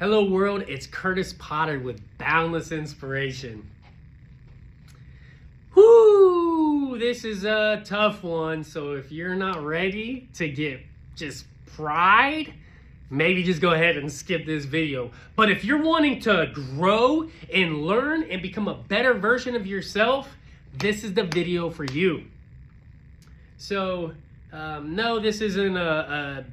Hello world, it's Curtis Potter with Boundless Inspiration. Whoo! This is a tough one, so if you're not ready to get just pride, maybe just go ahead and skip this video. But if you're wanting to grow and learn and become a better version of yourself, this is the video for you. So, no, this isn't a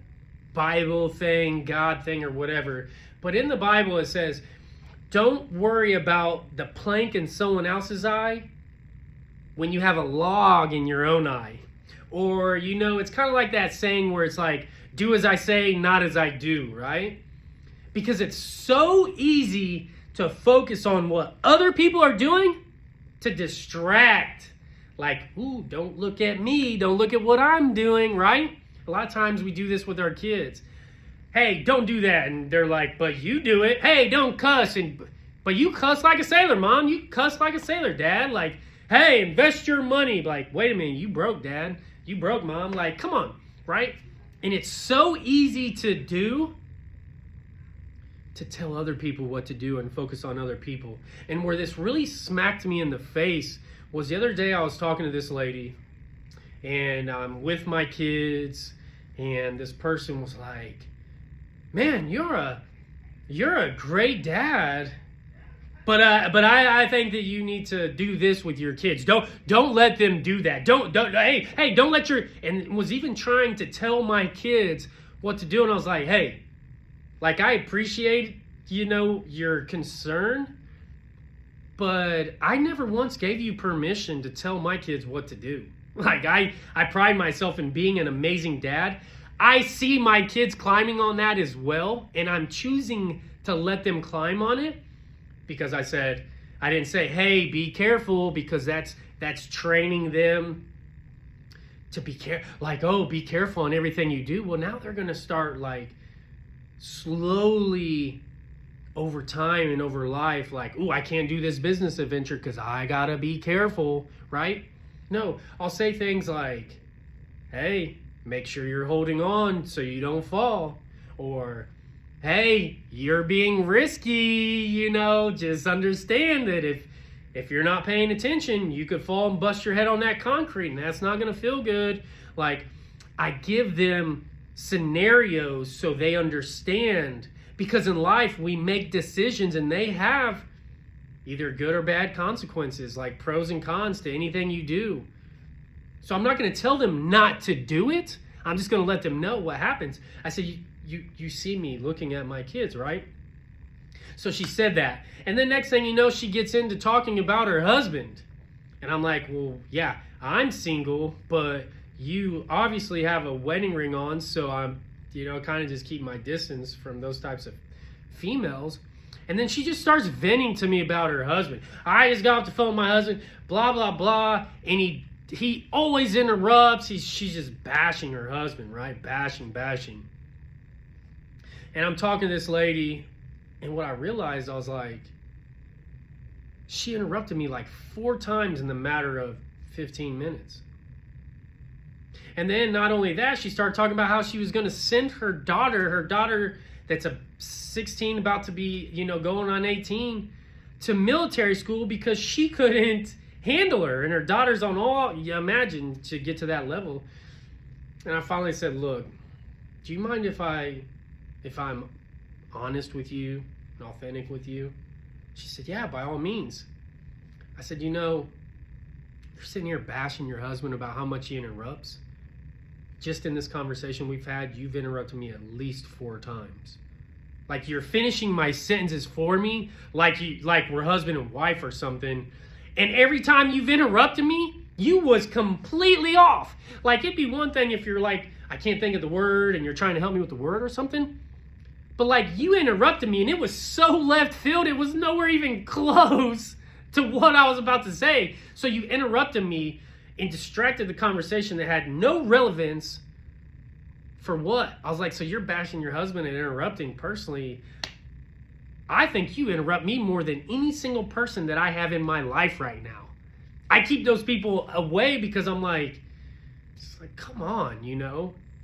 Bible thing, God thing, or whatever. But in the Bible it says, don't worry about the plank in someone else's eye when you have a log in your own eye. Or, it's kind of like that saying where it's like, do as I say, not as I do, right? Because it's so easy to focus on what other people are doing to distract. Like, ooh, don't look at me, don't look at what I'm doing, right? A lot of times we do this with our kids. Hey, don't do that. And they're like, but you do it. Hey, don't cuss. But you cuss like a sailor, Mom. You cuss like a sailor, Dad. Like, hey, invest your money. Like, wait a minute, you broke, Dad. You broke, Mom. Like, come on, right? And it's so easy to do to tell other people what to do and focus on other people. And where this really smacked me in the face was the other day I was talking to this lady, and I'm with my kids, and this person was like, man, you're a great dad, but I think that you need to do this with your kids. Don't let them do that. Don't don't let your, and was even trying to tell my kids what to do. And I was like, hey, like, I appreciate your concern, but I never once gave you permission to tell my kids what to do. Like, I pride myself in being an amazing dad. I see my kids climbing on that as well, and I'm choosing to let them climb on it because I didn't say, hey, be careful, because that's training them to be be careful on everything you do. Well, now they're going to start, like, slowly over time and over life, like, ooh, I can't do this business adventure because I got to be careful, right? No, I'll say things like, hey, make sure you're holding on so you don't fall. Or, hey, you're being risky, just understand that if you're not paying attention, you could fall and bust your head on that concrete, and that's not going to feel good. Like, I give them scenarios so they understand, because in life we make decisions and they have either good or bad consequences, like pros and cons to anything you do. So I'm not going to tell them not to do it. I'm just going to let them know what happens. I said, you see me looking at my kids, right? So she said that. And then next thing you know, she gets into talking about her husband. And I'm like, well, yeah, I'm single, but you obviously have a wedding ring on. So I'm, kind of just keep my distance from those types of females. And then she just starts venting to me about her husband. I just got off the phone with my husband, blah, blah, blah. And he always interrupts. She's just bashing her husband, right? Bashing. And I'm talking to this lady, and what I realized, I was like, she interrupted me like 4 times in the matter of 15 minutes. And then not only that, she started talking about how she was going to send her daughter that's a 16, about to be, going on 18, to military school because she couldn't handle her, and her daughter's on all, you imagine, to get to that level. And I finally said, look, do you mind if I'm honest with you and authentic with you? She said, yeah, by all means. I said, you're sitting here bashing your husband about how much he interrupts. Just in this conversation we've had, you've interrupted me at least 4 times. Like, you're finishing my sentences for me like we're husband and wife or something. And every time you've interrupted me, you was completely off. Like, it'd be one thing if you're like, I can't think of the word, and you're trying to help me with the word or something. But, like, you interrupted me, and it was so left field, it was nowhere even close to what I was about to say. So you interrupted me and distracted the conversation that had no relevance. For what? I was like, so you're bashing your husband and interrupting. Personally, I think you interrupt me more than any single person that I have in my life right now. I keep those people away because I'm like, come on,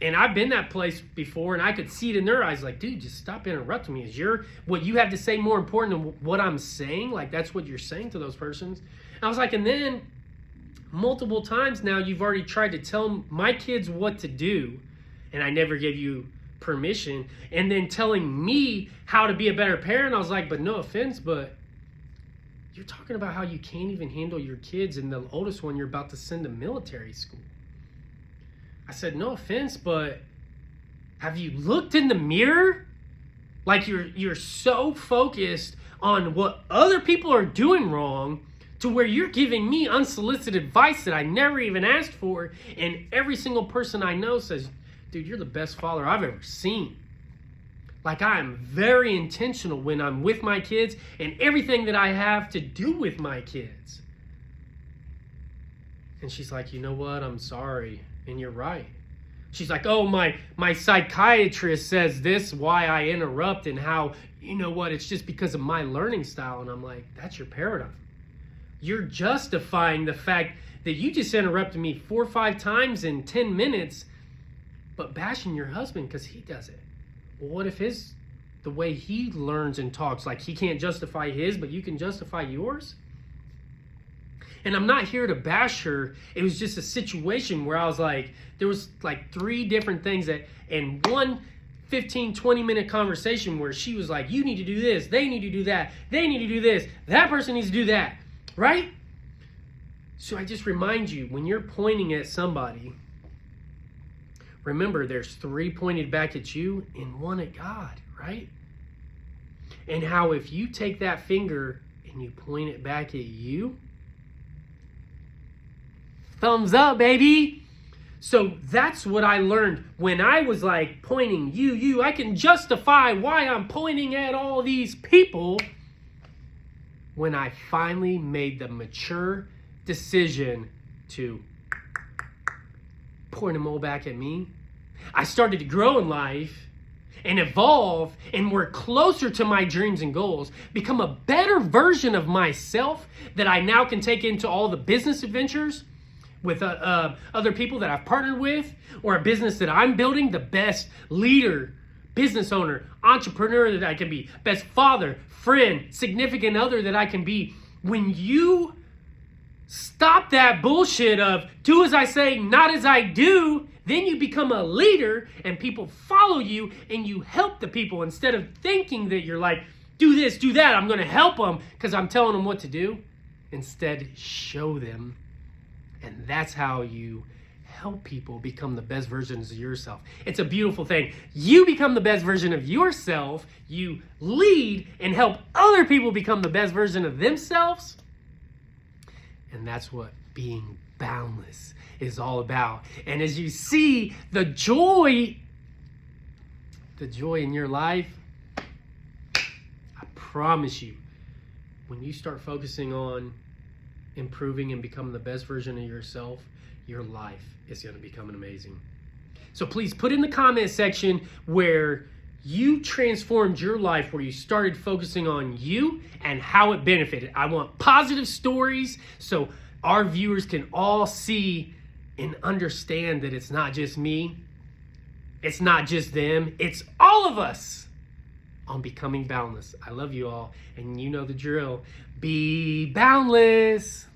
And I've been that place before, and I could see it in their eyes, like, dude, just stop interrupting me. Is what you have to say more important than what I'm saying? Like, that's what you're saying to those persons. And I was like, and then multiple times now you've already tried to tell my kids what to do, and I never gave you permission, and then telling me how to be a better parent. I was like, but no offense, but you're talking about how you can't even handle your kids, and the oldest one you're about to send to military school. I said, no offense, but have you looked in the mirror? Like you're so focused on what other people are doing wrong to where you're giving me unsolicited advice that I never even asked for. And every single person I know says, dude, you're the best father I've ever seen. Like, I am very intentional when I'm with my kids and everything that I have to do with my kids. And she's like, you know what? I'm sorry. And you're right. She's like, oh, my psychiatrist says this, why I interrupt, and how, you know what, it's just because of my learning style. And I'm like, that's your paradigm. You're justifying the fact that you just interrupted me 4 or 5 times in 10 minutes, but bashing your husband because he does it. Well, what if the way he learns and talks, like he can't justify his, but you can justify yours? And I'm not here to bash her. It was just a situation where I was like, there was like 3 different things that in one 15, 20-minute conversation where she was like, you need to do this, they need to do that, they need to do this, that person needs to do that, right? So I just remind you, when you're pointing at somebody, remember there's 3 pointed back at you and 1 at God, right? And how if you take that finger and you point it back at you, thumbs up, baby. So that's what I learned when I was like pointing you. I can justify why I'm pointing at all these people when I finally made the mature decision to point them all back at me. I started to grow in life and evolve and work closer to my dreams and goals, become a better version of myself that I now can take into all the business adventures with other people that I've partnered with, or a business that I'm building, the best leader, business owner, entrepreneur that I can be, best father, friend, significant other that I can be. When you stop that bullshit of do as I say, not as I do, then you become a leader and people follow you and you help the people instead of thinking that you're like, do this, do that, I'm going to help them because I'm telling them what to do. Instead, show them. And that's how you help people become the best versions of yourself. It's a beautiful thing. You become the best version of yourself. You lead and help other people become the best version of themselves. And that's what being boundless is all about. And as you see the joy in your life, I promise you, when you start focusing on improving and becoming the best version of yourself, your life is going to become amazing. So please put in the comment section where you transformed your life, where you started focusing on you and how it benefited. I want positive stories so our viewers can all see and understand that it's not just me, it's not just them, it's all of us on becoming boundless. I love you all, and you know the drill. Be boundless.